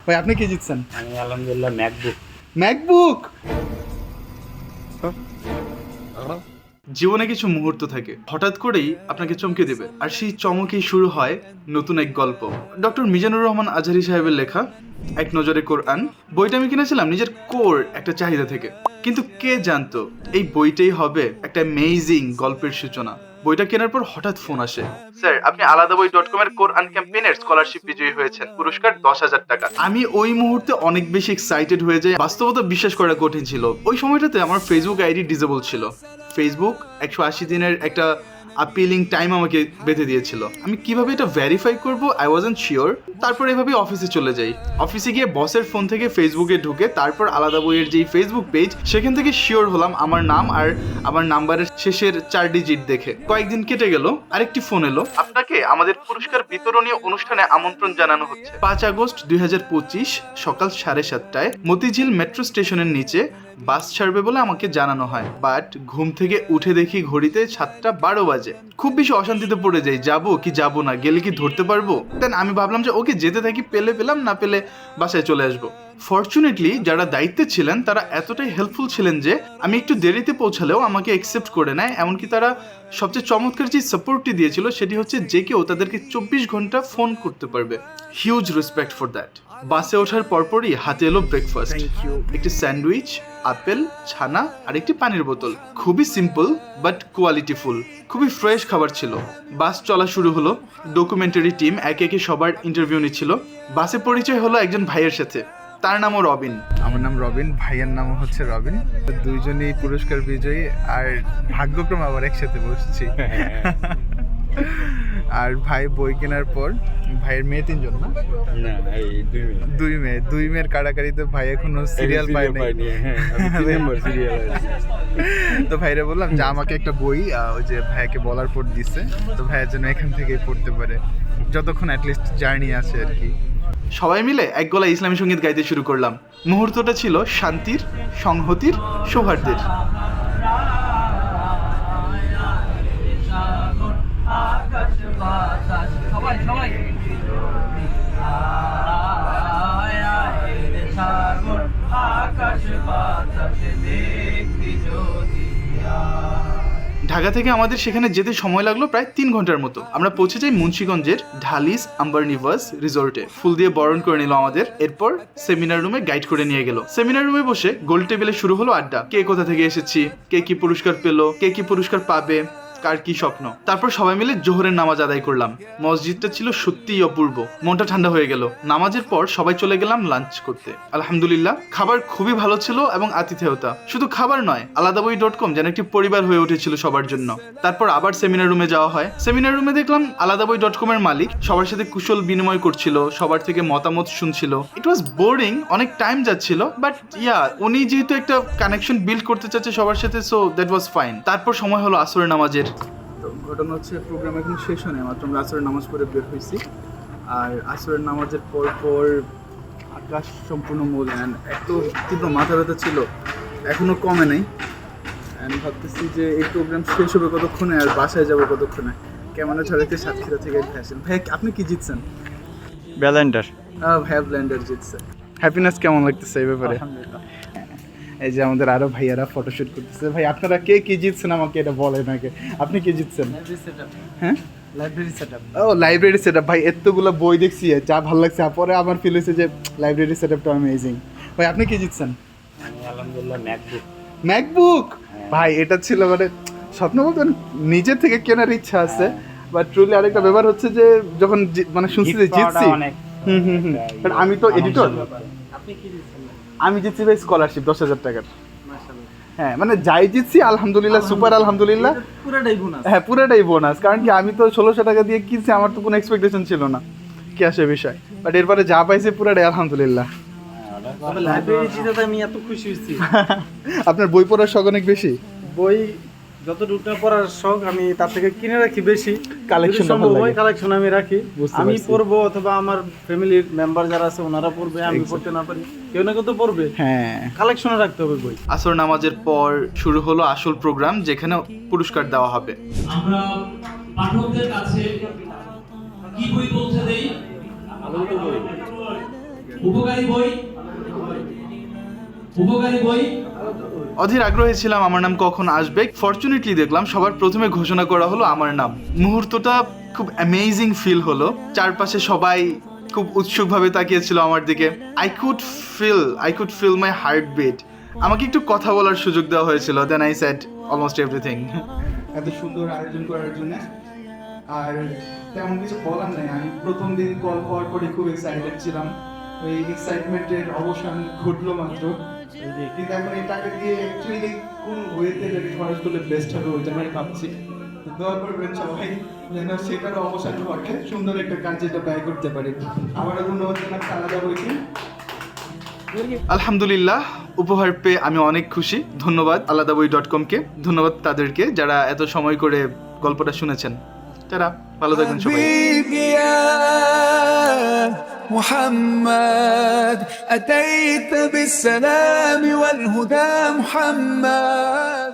ভাই আপনি কি জিতছেন? আমি আলহামদুলিল্লাহ ম্যাকবুক। ম্যাকবুক। জীবনে কিছু মুহূর্ত থাকে হঠাৎ করেই আপনাকে চমকে দেবে, আর সেই চমকেই শুরু হয় নতুন এক গল্প। ডক্টর মিজানুর রহমান আজহারী সাহেবের লেখা এক নজরে কোরআন বইটা আমি কিনেছিলাম নিজের কোর একটা চাহিদা থেকে, কিন্তু কে জানতো এই বইটাই হবে একটা অ্যামেজিং গল্পের সূচনা। বইটা কেনার পর হঠাৎ ফোন আসে, স্যার আপনি আলাদাবই.com এর কোরআন ক্যাম্পেইনের স্কলারশিপ বিজয়ী হয়েছেন, পুরস্কার 10,000 টাকা। আমি ওই মুহূর্তে অনেক বেশি এক্সাইটেড হয়ে যাই, বাস্তবতা বিশ্বাস করা কঠিন ছিল। ওই সময়টাতে আমার ফেসবুক আইডি ডিসেবল ছিল। ফেসবুক 180 দিনের একটা আপিলিং টাইম আমাকে বেঁধে দিয়েছিল। আমি কিভাবে এটা ভেরিফাই করব আই ওয়াজন্ট শিওর। তারপর এভাবে অফিসে চলে যাই। অফিসে গিয়ে বসের ফোন থেকে ফেসবুকে ঢুকে তারপর আলাদা বইয়ের যেই ফেসবুক পেজ সেখান থেকে শিওর হলাম আমার নাম আর আমার নাম্বারের শেষের 4 ডিজিট দেখে। কয়েকদিন কেটে গেল, আরেকটি ফোন এলো, আপনাকে আমাদের পুরস্কার বিতরণী অনুষ্ঠানে আমন্ত্রণ জানানো হচ্ছে 5 আগস্ট 2025 সকাল 7:30টায় মতিঝিল মেট্রো স্টেশনের নিচে বাস ছাড়বে বলে আমাকে জানানো হয়। বাট ঘুম থেকে উঠে দেখি ঘড়িতে 7:12 বাজে। খুব বেশি অশান্তিতে পড়ে যাই, যাবো কি যাবো না, গেলে কি ধরতে পারবো। দেন আমি ভাবলাম যে ওকে যেতে থাকি, পেলে পেলাম, না পেলে বাসায় চলে আসবো। ফরচুনেটলি যারা দায়িত্বে ছিলেন তারা এতটাই হেল্পফুল ছিলেন যে আমি একটু দেরিতে পৌঁছালেও আমাকে অ্যাকসেপ্ট করে নেয়। এমনকি তারা সবচেয়ে চমৎকার যে সাপোর্টটি দিয়েছিল সেটি হচ্ছে যে কেউ তাদেরকে 24 ঘন্টা ফোন করতে পারবে। Huge respect for that. বাসে ওঠার পরপরই হাতে এলো ব্রেকফাস্ট, একটি স্যান্ডউইচ, আপেল, ছানা আর একটি পানির বোতল। খুবই সিম্পল বাট কোয়ালিটিফুল, খুবই ফ্রেশ খাবার ছিল। বাস চলা শুরু হলো। ডকুমেন্টারি টিম একে একে সবার ইন্টারভিউ নিচ্ছিল। বাসে পরিচয় হলো একজন ভাইয়ের সাথে, তার নামও রবিন। আমার নাম রবিন, ভাইয়ের নামও হচ্ছে রবিন। দুইজনই পুরস্কার বিজয়ী, আর ভাগ্যক্রমে আবার একসাথে বসছি। আর ভাই বই কেনার পর ভাইয়ের মেয়ে 3জন না? না, এই দুই মেয়ের কাড়াকাড়িতে ভাই এখনো সিরিয়াল পায় নাই। তো ভাইরা বললাম যে আমাকে একটা বই ওই যে ভাইয়াকে বলার পর দিচ্ছে, তো ভাইয়ের জন্য এখান থেকেই পড়তে পারে যতক্ষণ অ্যাটলিস্ট জার্নি আছে আর কি। সবাই মিলে এক গলা ইসলামী সঙ্গীত গাইতে শুরু করলাম। মুহূর্তটা ছিল শান্তির, সংহতির, সৌহার্দ্যের। ঢাকা থেকে আমাদের সেখানে যেতে সময় লাগলো প্রায় 3 ঘন্টার মতো। আমরা পৌঁছে যাই মুন্সিগঞ্জের ঢালিস আম্বারনিভাস রিসোর্টে। ফুল দিয়ে বরণ করে নিল আমাদের। এরপর সেমিনার রুমে গাইড করে নিয়ে গেল। সেমিনার রুমে বসে গোল টেবিলে শুরু হলো আড্ডা। কে কোথা থেকে এসেছি, কে কি পুরস্কার পেলো, কে কি পুরস্কার পাবে, কার কি স্বপ্ন। তারপর সবাই মিলে জোহরের নামাজ আদায় করলাম। মসজিদটা ছিল সত্যিই অপূর্ব, মনটা ঠান্ডা হয়ে গেল। নামাজের পর সবাই চলে গেলাম লাঞ্চ করতে। আলহামদুলিল্লাহ খাবার খুবই ভালো ছিল এবং আতিথেয়তা। শুধু খাবার নয়, আলাদাবই.com যেন একটি পরিবার হয়ে উঠেছিল সবার জন্য। তারপর আবার সেমিনার রুমে যাওয়া হয়। সেমিনার রুমে দেখলাম আলাদাবই.com এর মালিক সবার সাথে কুশল বিনিময় করছিল, সবার থেকে মতামত শুনছিল। ইট ওয়াজ বোরিং, অনেক টাইম যাচ্ছিল, বাট উনি যেহেতু একটা কানেকশন বিল্ড করতে চাচ্ছে সবার সাথে, সো দ্যাট ওয়াজ ফাইন। তারপর সময় হলো আসরের নামাজের। তো ঘটনা হচ্ছে প্রোগ্রাম এখন শেষ হয়, মাত্র আমরা আসরের নামাজ পড়ে বের হয়েছি। আর আসরের নামাজের পর আকাশ সম্পূর্ণ মলিন, এত তীব্র মাথা ব্যথা ছিল, এখনও কমে নেই। আমি ভাবতেছি যে এই প্রোগ্রাম শেষ হবে কতক্ষণে আর বাসায় যাবো কতক্ষণে। ক্যামেরা ছাড়াতে সাতক্ষীরা থেকে আসেন। ভাই আপনি কি জিতছেন? ব্যালেন্ডার। ভাইয়া ব্লেন্ডার জিতছে। হ্যাপিনেস কেমন লাগতেছে এই ব্যাপারে? এই যে আমাদের আরো ভাইয়ারা ফটোশুট করতেছে। ভাই আপনারা কে কি জিতছেন আমাকে এটা বলেন আগে। আপনি কি জিতছেন? হ্যাঁ, লাইব্রেরি সেটআপ। ও লাইব্রেরি সেটআপ। ভাই এতগুলো বই দেখছি, যা ভালো লাগছে। পরে আমার ফিল হয়েছে যে লাইব্রেরি সেটআপটা অ্যামেজিং। ভাই আপনি কি জিতছেন? আমি আলহামদুলিল্লাহ ম্যাকবুক। ম্যাকবুক। ভাই এটা ছিল মানে স্বপ্ন বলতে নিজের থেকে কেনার ইচ্ছা আছে, বাট ট্রুলি আরেকটা ব্যাপার হচ্ছে যে যখন মানে শুনছি যে জিতছি। আমি তো এডিটর। আপনি কি দিচ্ছেন? আমি জিতছি ভাই স্কলারশিপ 10,000 টাকার। হ্যাঁ মানে যাই জিতছি আলহামদুলিল্লাহ, সুপার আলহামদুলিল্লাহ। পুরোটাই বোনাস। হ্যাঁ পুরোটাই বোনাস, কারণ কি আমি তো 1600 টাকা দিয়ে কিনছি, আমার তো কোনো এক্সপেকটেশন ছিল না কি আসে বিষয়। বাট এরপরে যা পাইছি পুরোটাই আলহামদুলিল্লাহ। তবে লাইব্রেরি জিতাতে আমি এত খুশি হয়েছি। আপনার বই পড়ার শখ অনেক বেশি? বই যতটুকু পড়ার শখ আমি তার থেকে কিনে রাখি বেশি। কালেকশন বই কালেকশন আমি রাখি। আমি পড়বো অথবা আমার ফ্যামিলির মেম্বার যারা আছে ওনারা পড়বে, আমি পড়তে না পারি, কেউ না কেউ তো পড়বে। হ্যাঁ, কালেকশনে রাখতে হবে বই। আসর নামাজের পর শুরু হলো আসল প্রোগ্রাম, যেখানে পুরস্কার দেওয়া হবে। আমরা পাঠকদের কাছে কি বই পৌঁছে দেই? উপকারী বই উপকারী বই অধীর আগ্রহী ছিলাম আমার নাম কখন আসবে। ফরচুনেটলি দেখলাম সবার প্রথমে ঘোষণা করা হলো আমার নাম। মুহূর্তটা খুব অ্যামেজিং ফিল হলো। চারপাশে সবাই খুব উৎসুকভাবে তাকিয়েছিল আমার দিকে। I could feel my heart beat. আমাকে একটু কথা বলার সুযোগ দেওয়া হয়েছিল। Then I said almost everything. এত সুন্দর আয়োজন করার জন্য। আর তেমন কিছু বলার নাই, আমি প্রথম দিন কল পাওয়ার পরে খুব এক্সাইটেড ছিলাম। ওই এক্সাইটমেন্টের অবসান ঘটলো মাত্র, কিন্তু এখন এই টাকা দিয়ে অ্যাকচুয়ালি কোন ওয়েতে যদি খরচ করলে বেস্ট হবে ওইটা আমি ভাবছি। তো দোয়া করবেন সবাই যেন সেটার অবসান ঘটে, সুন্দর একটা কাজ যেটা ব্যয় করতে পারি। আমারও ধন্যবাদ জানাচ্ছি আলাদা বইকে। আলহামদুলিল্লাহ, উপহার পেয়ে আমি অনেক খুশি। ধন্যবাদ আলাদাবই.com-কে, ধন্যবাদ তাদেরকে যারা এত সময় করে গল্পটা শুনেছেন। তারা ভালো থাকবেন সবাই। حبيبي يا محمد أتيت بالسلام والهدى محمد